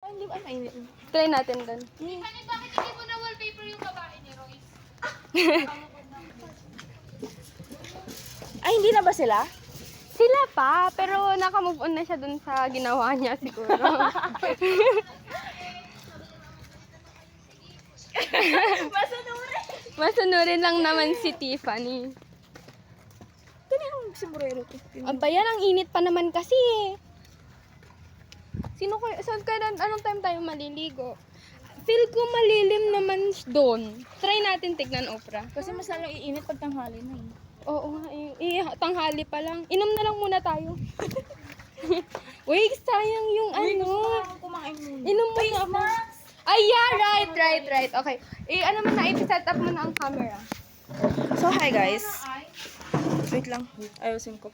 Ay, hindi ba mainit? Try natin doon. Bakit hindi mo na wallpaper yung babae ni Royce? Ay, hindi na ba sila? Sila pa, pero naka-move on na siya dun sa ginawa niya siguro. Masunurin. Masunurin lang naman si Tiffany. Ganyan ang sombrero ko. Aba yan, ang init pa naman kasi eh. Saan kaya, anong time tayo maliligo? Feel ko malilim naman doon. Try natin tignan, Oprah. Kasi mas lalo iinit pag tanghali na eh. Oo nga, tanghali pa lang. Inom na lang muna tayo. Wait, sayang yung ano. Kumain muna. Inom muna ako. Ay, yeah, right. Okay. Ano man na, i-set up mo na ang camera. So, hi guys. Wait lang. Ayusin ko.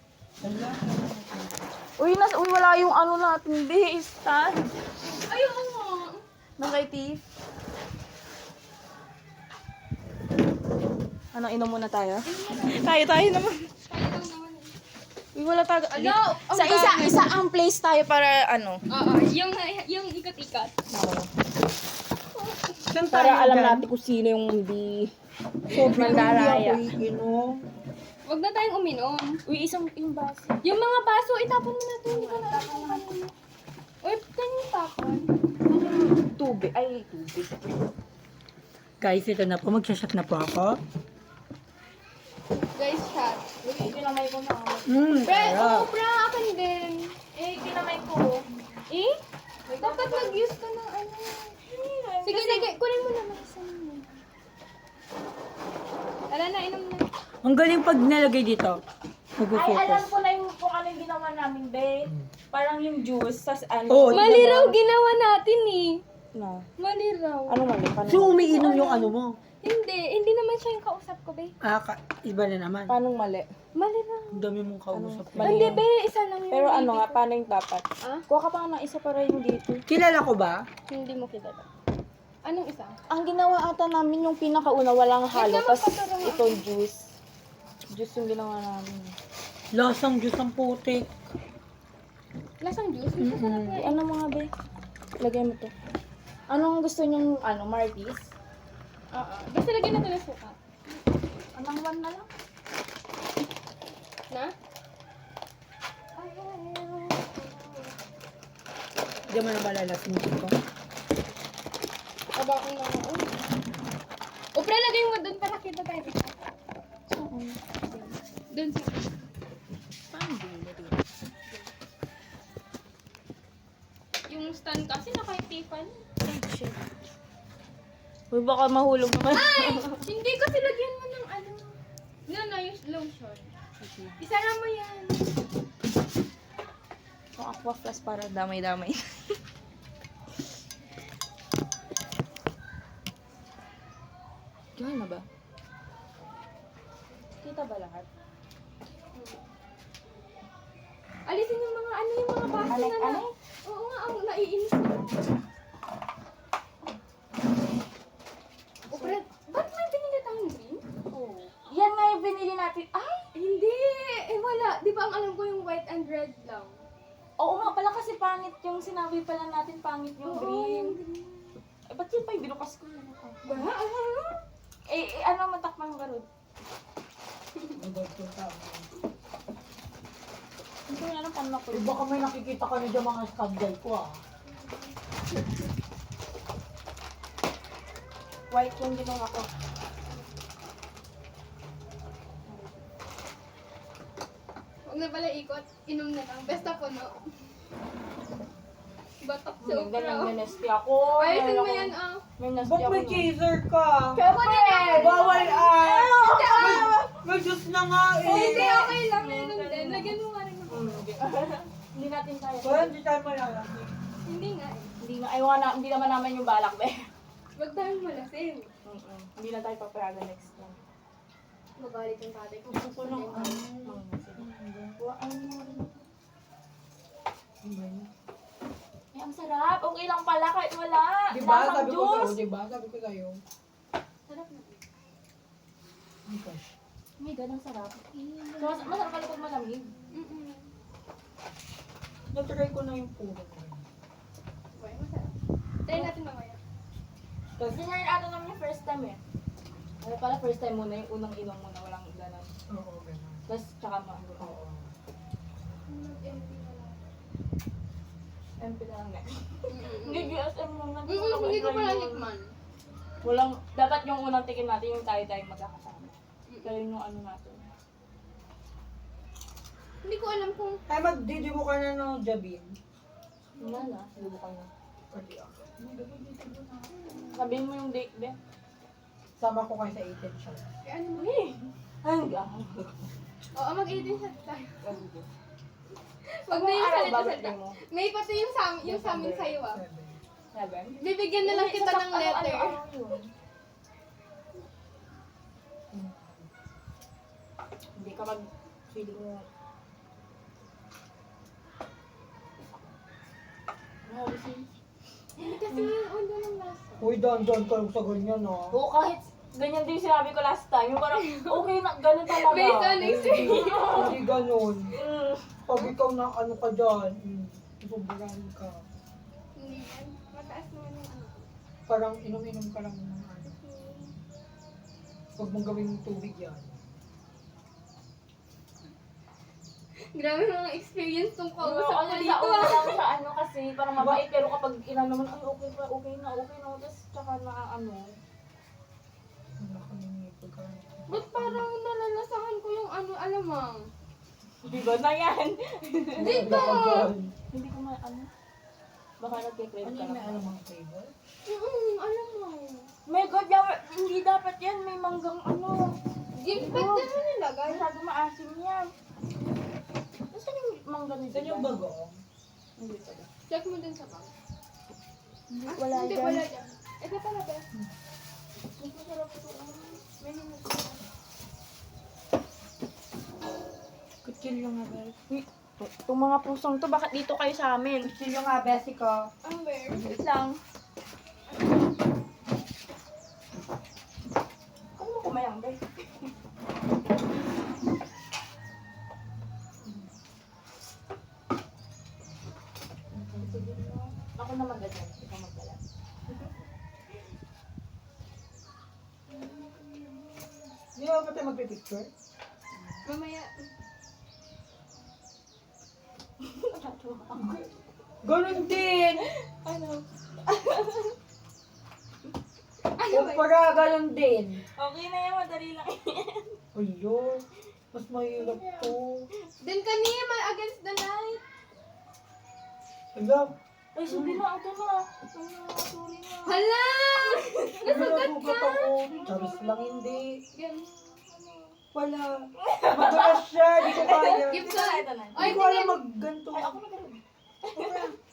Uy, wala yung ano natin. Stand. Ayun mo. Nang IT. Ano, inom muna tayo? Tayo naman. Uy, wala tayo. Ano? Sa isa ang place tayo para ano. Oo, yung ikot-ikot. Para alam natin kung sino yung hindi mandaraya. Huwag na tayong uminom. Uy, yung baso. Yung mga baso, itapon mo na doon. Hindi ko na alam kung kanino. Uy, kanino tapon? Tubig. Guys, ito na po. Magsashot na po ako. Guys, shot. Uy, kinamay ko na. Bra, akin din. Kinamay ko. Dapat mag-use ka ng ano. Sige, kunin mo na. Mag-isa mo. Tara na, inom na. Ang galing pag nalagay dito. Ay, alam Mag-focus. ko na yung kung ano yung ginawa namin, babe. Parang yung juice, tas ano. Oo, Maliraw ginawa natin eh. No. Maliraw. Ano mali? So, umiinom yung ano mo. Hindi naman siya yung kausap ko, be. Iba na naman. Paano mali? Maliraw. Ang dami mong kausap. Mali. Hindi, be, isa lang yung Pero ano baby nga, ko. paano yung dapat? Ah? Kuha ka pa ng isa para yung dito. Kilala ko ba? Hindi mo kilala. Anong isa? Ang ginawa ata namin yung pinakauna, walang halo. naman, Tapos paturo nga. ito juice. Juice yung ginawa namin. Lasang Diyos ang putik. Lasang juice? Ito sarap nga. Ano mga be? Lagay mo to. Anong gusto nyong, Martis? Oo. Basta lagyan natin ng suka. Anong one na lang? Na? Hindi mo na malalasing dito. Aba akong mga Upra, lagay mo doon para kita tayo dito. Doon sa... Paano dito? Yung stand kasi naka-tipan. Ay, shit. Uy, baka mahulog naman. Ay! Hindi kasi lagyan mo ng ano. No, yung lotion. Isara mo yan. Yung aqua flask para damay-damay. Diyan na ba? Kita ba lahat? Alisin yung mga ano, yung mga baso na na. Alay? Oo nga, ang naiinis na. Upra, ba't may pinili tayong green? Oo. Yan nga yung binili natin. Ay! Hindi! Wala. Di ba ang alam ko yung white and red lang? Oo nga pala kasi pangit yung sinabi pala natin pangit yung green. Eh, ba't yun pa yung binukas ko? Ba? Ano matakmang garod? Hindi ko alam paano ako. Baka may nakikita ka na dyan mga skandal ko White yung ginawa ko. Huwag na pala ikot. Inom na lang. Best of no. Batak si Ganyan, Upra. may nasty ako. Ayusin mo Meron yan, ako- ah. May nasty Ba't ako. may chaser ka? Siyempre! Bawal May Diyos na nga Hindi, okay lang. Meron din. Lagyan mo nga rin ako. Hindi natin kaya. Kaya hindi tayo malalasing. Hindi nga eh. Hindi naman naman yung balak, be. Huwag tayong malasin. Hindi na tayo papayagan next time. Magalit yung tatay ko. Gusto ko ng Ay, ang sarap. Okay lang pala kahit wala. Diba? Lasang Sabi ko juice. sa'yo, diba? Sabi ko sa'yo. Sarap na. Oh my God, ang sarap. So, masarap pala pag malamig. Mm-mm. Natry ko na yung puro. Okay, masarap. Kasi ngayon ata naman yung first time eh. Ano pala first time muna, yung unang inom muna, walang gano'n. Oo, ganun. Tapos tsaka maano. Oo. MP na lang next. Hindi GSM muna. Hindi ko pala tikman. Walang, dapat yung unang tikim natin yung tayo-tayo magkakasama. Pero yung ano natin. Hindi ko alam kung... Ay, magdidibo ka na ng Jabin. Wala na, subukan na. Pwede ako. Sabihin mo yung date, be. Sama ko kayo sa 18 siya. Ano mo? Ay, hanggang. Oo, mag-18 shot tayo. Wag Ano na yung araw salita ba sa birthday mo? May pati yung sa amin sa'yo ah. 7. 7? Bibigyan na lang kita ng letter. Hindi ka mag-feeling mo. Hindi kasi yung ulo ng lasa. Uy, dandan ka lang sa ganyan, ah. Oo, kahit ganyan din yung sinabi ko last time. Yung parang, okay na, ganun talaga. Based on experience. Hindi ganun. Mm. Pag ikaw na ano ka dyan, sobrang ka. Hindi yan. Mataas naman yung ano. Parang inom-inom ka lang ng ano. Huwag mong gawin yung tubig yan. Grabe mga experience tong kausap ko Ano, dito sa una ah. lang siya, ano kasi, parang mabait. Pero kapag ina naman, ay, okay pa, okay na. Tapos, tsaka na, ano. Wala ka nang pagkain. Ba't parang nalalasahan ko yung ano, alamang? Di ba na yan? Dito! Hindi ko ano. Baka nagkikrave Ano ka yung may lang. alam ang flavor? Alamang. My God, hindi dapat yan. May manggang ano. Gift ba't na nilagay? Masyado maasim yan. Saan yung mangga ni Saan yung bagong? Hindi pala. Check mo din sa bag. Wala Hindi dyan. pala dyan. Ito pala ba? Mas masarap ito. May hinag. Kutsilyo nga, Bel. Itong mga pusong to, bakit dito kayo sa amin? Kutsilyo nga, Bessie ko. Ang bear. Wait lang. Ano mo kumayang, be? Ako na magdala. Ikaw magdala. Di ba ba tayo magpipicture? Mamaya. Ganun din! Ano? Kumpara, ganun din. Okay na yan, madali lang. Ayun. Mas mahirap to. Then kanina, against the light. Alam, Ay, sabi na, ito na. Sorry na. Hala! nasugat ako. Charis lang hindi. Ganun. Wala. Madulas siya, di ko kaya. Gift Ito na, sa... ito na. Hindi ko alam magganto. Ay, ako na ganun.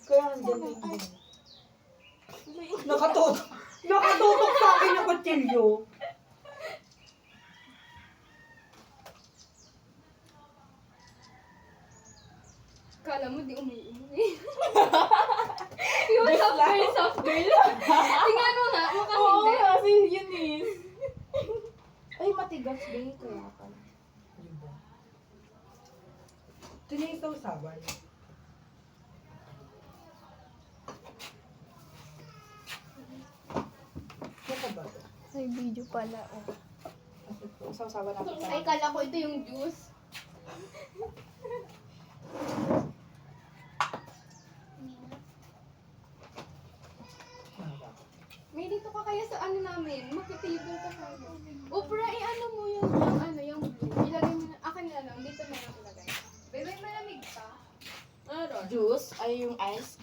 Kaya nandyan din. Nakatutok. Nakatutok sa akin yung kutsilyo. Kala mo di umiinom. Yung soft girl. Tingnan mo nga, mukhang Oo, hindi. kasi yun is. Ay, matigas din. Kaya pala. Diba? Ito na yung sausawan. Ano ba ito? Ay, video pala. Oh. Sausawa natin. Ay, kala ko ito yung juice. May dito ka kaya sa ano namin, makitable ka kaya. Opera, ano mo yung ano, yung blue. Ilagay mo na, akin na lang, dito na lang ilagay. Bebe, malamig pa. Ano? Juice, ay yung ice.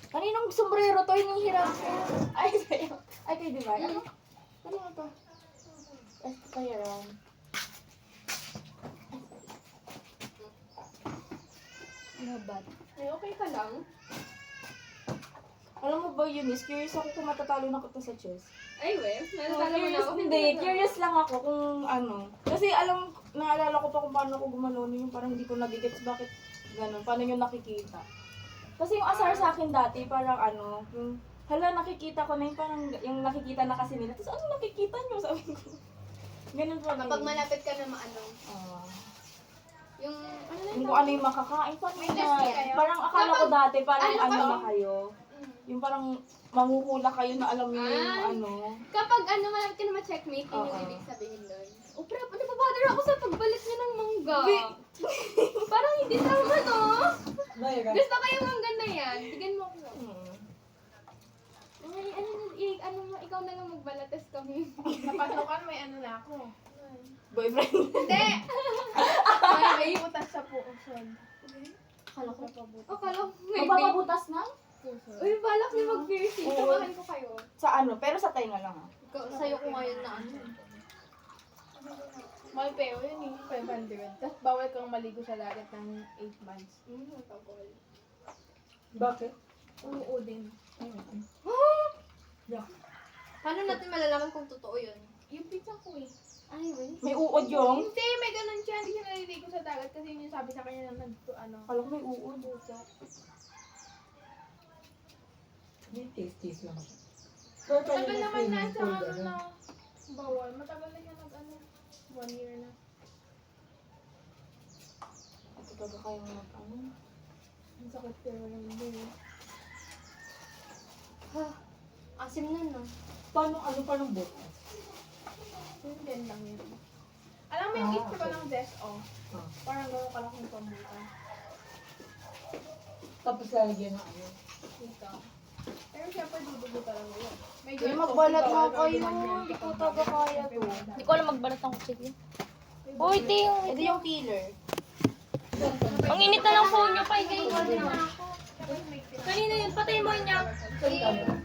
Kaninong sombrero to? Hinihiram ko. Ay, sa'yo. Ay, kayo diba? Ano? Ano nga to? Ito kaya lang. Labat. Ay, okay ka lang? Alam mo ba, Eunice, curious ako kung matatalo na kita sa chess. Ay, we. Nalala mo na Curious, ako. hindi. Curious lang ako kung ano. Kasi naalala ko pa kung paano ko gumano yung parang hindi ko nagigets bakit gano'n. Paano yung nakikita. Kasi yung asar sa akin dati, parang ano, yung, hala, nakikita ko na yung parang, yung nakikita na kasi nila. Tapos ano nakikita nyo? Sabi ko. Ganun pa. Kapag malapit ka na maano, Ah. yung, ano na Yung ito? kung ano yung makakain. Paano May na? test ba kayo? Parang akala ko dati, parang Ano ano ka? na kayo. Yung parang manghuhula kayo na alam niyo yung Ah. ano. Kapag ano, malapit ka na ma-checkmate, yun yung Oo. ibig sabihin doon. O, pre, napabother ako sa pagbalit niyo ng mangga. Vi- Parang hindi tama, no? Dahil ka. Gusto ko yung mangga na yan. Bigyan mo ako. Hmm. Ay, ano mo, ikaw na lang magbalat, tas kami. Sa pasukan may ano na ako. Boyfriend. Hindi! May utas sa puson. Akala ko. Papabuti. Akala ko may baby. Magpapabutas na? Puson. Uy, balak niyo mag-piercing. Oo. Samahan ko kayo. Sa ano? Pero sa tainga lang ah. Sa'yo ko ngayon na ano. Malpeo yun eh. 500. Tapos bawal kang maligo sa dagat ng 8 months. Tagol. Bakit? Oo din. Yeah. Paano natin malalaman kung totoo yun? Yung pizza ko eh. Ay, wait. May uod yung. Hindi, may ganun siya. Hindi siya naliligo sa dagat kasi yun yung sabi sa kanya na ano. Akala ko may uod. Hindi, taste lang ako. Pero Matagal kaya naman na swimming sa pool, ano gano'n. na bawal. Matagal na siya nag ano. 1 year na. Ito talaga kayong ano. Ang sakit pero yung hindi. Ha, asim na, no? Paano bukas? Yung din lang yun. Alam mo yung isa ba ng desk off? Ah. Parang gano'n kalaking pambukan. Tapos lalagyan ng ano. Dito. Pero syempre dudugo talaga yun. May Uy, magbalat nga kayo. Hindi ko talaga kaya to. Hindi ko alam magbalat ng kutsig yun. Uy, ting! Ito yung killer. Ang init na ng phone nyo pa, guys. Kanina yun, patayin mo yun niya. Saan ka?